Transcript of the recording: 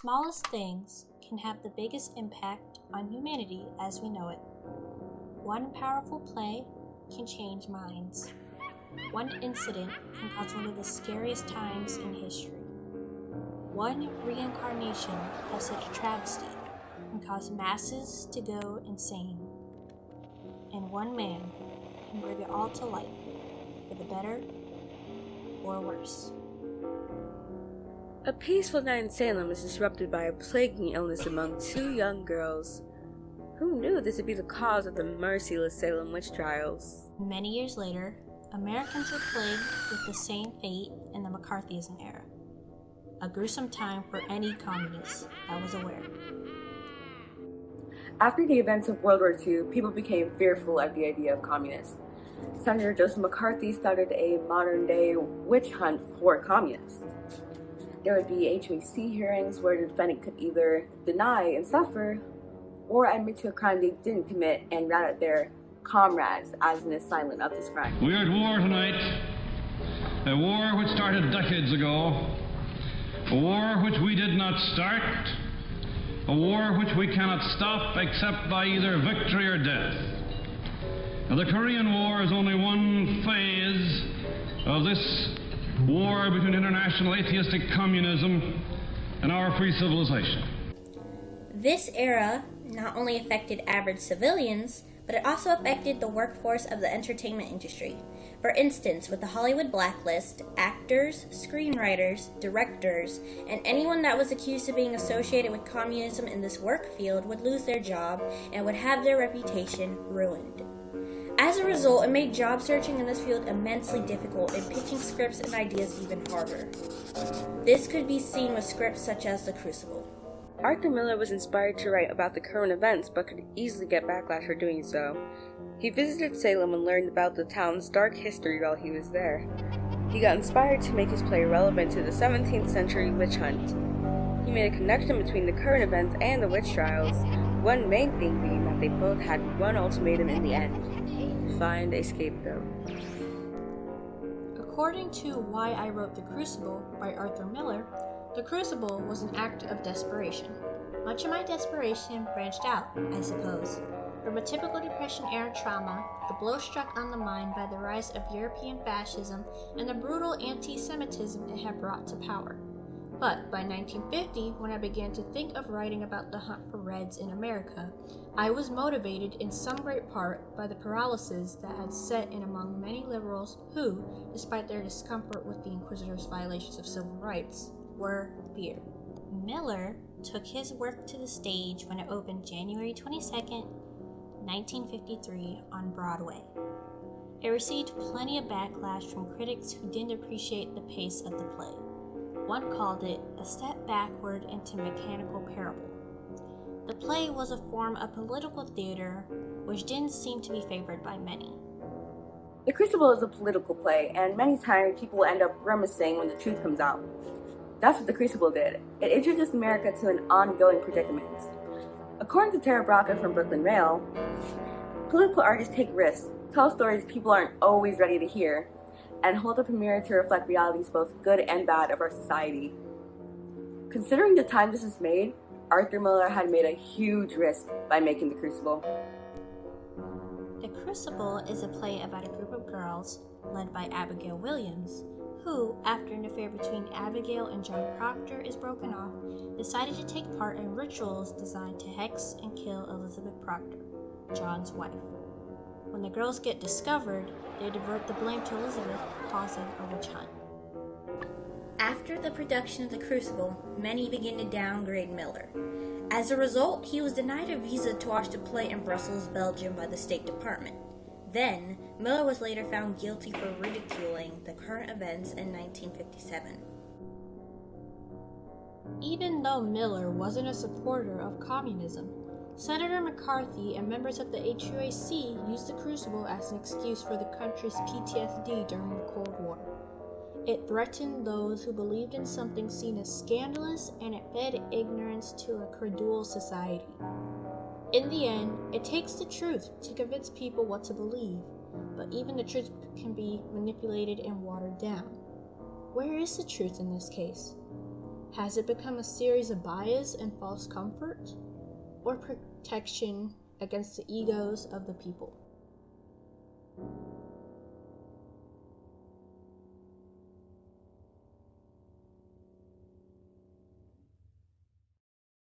smallest things can have the biggest impact on humanity as we know it. One powerful play can change minds. One incident can cause one of the scariest times in history. One reincarnation of such a travesty can cause masses to go insane. And one man can bring it all to light, for the better or worse. A peaceful night in Salem is disrupted by a plaguing illness among two young girls. Who knew this would be the cause of the merciless Salem witch trials? Many years later, Americans were plagued with the same fate in the McCarthyism era. A gruesome time for any communist that was aware. After the events of World War II, people became fearful at the idea of communists. Senator Joseph McCarthy started a modern-day witch hunt for communists. There would be HAC hearings where the defendant could either deny and suffer or admit to a crime they didn't commit and rat at their comrades as an assailant of this crime. We are at war tonight, a war which started decades ago, a war which we did not start, a war which we cannot stop except by either victory or death. Now, the Korean War is only one phase of this war between international atheistic communism and our free civilization. This era not only affected average civilians, but it also affected the workforce of the entertainment industry. For instance, with the Hollywood blacklist, actors, screenwriters, directors, and anyone that was accused of being associated with communism in this work field would lose their job and would have their reputation ruined. As a result, it made job searching in this field immensely difficult and pitching scripts and ideas even harder. This could be seen with scripts such as The Crucible. Arthur Miller was inspired to write about the current events but could easily get backlash for doing so. He visited Salem and learned about the town's dark history while he was there. He got inspired to make his play relevant to the 17th century witch hunt. He made a connection between the current events and the witch trials, one main thing being that they both had one ultimatum in the end: find a scapegoat. According to Why I Wrote The Crucible by Arthur Miller, The Crucible was an act of desperation. Much of my desperation branched out, I suppose. From a typical Depression-era trauma, the blow struck on the mind by the rise of European fascism and the brutal anti-Semitism it had brought to power. But by 1950, when I began to think of writing about the hunt for Reds in America, I was motivated in some great part by the paralysis that had set in among many liberals who, despite their discomfort with the Inquisitors' violations of civil rights, were feared. Miller took his work to the stage when it opened January 22nd, 1953 on Broadway. It received plenty of backlash from critics who didn't appreciate the pace of the play. One called it a step backward into mechanical parable. The play was a form of political theater which didn't seem to be favored by many. The Crucible is a political play, and many times people end up grimacing when the truth comes out. That's what The Crucible did. It introduced America to an ongoing predicament. According to Tara Braca from Brooklyn Rail, political artists take risks, tell stories people aren't always ready to hear, and hold up a mirror to reflect realities both good and bad of our society. Considering the time this is made, Arthur Miller had made a huge risk by making The Crucible. The Crucible is a play about a group of girls, led by Abigail Williams, who, after an affair between Abigail and John Proctor is broken off, decided to take part in rituals designed to hex and kill Elizabeth Proctor, John's wife. When the girls get discovered, they divert the blame to Elizabeth, causing a witch hunt. After the production of The Crucible, many began to downgrade Miller. As a result, he was denied a visa to watch the play in Brussels, Belgium by the State Department. Then, Miller was later found guilty for ridiculing the current events in 1957. Even though Miller wasn't a supporter of communism, Senator McCarthy and members of the HUAC used the Crucible as an excuse for the country's PTSD during the Cold War. It threatened those who believed in something seen as scandalous, and it fed ignorance to a credulous society. In the end, it takes the truth to convince people what to believe, but even the truth can be manipulated and watered down. Where is the truth in this case? Has it become a series of bias and false comfort, or protection against the egos of the people?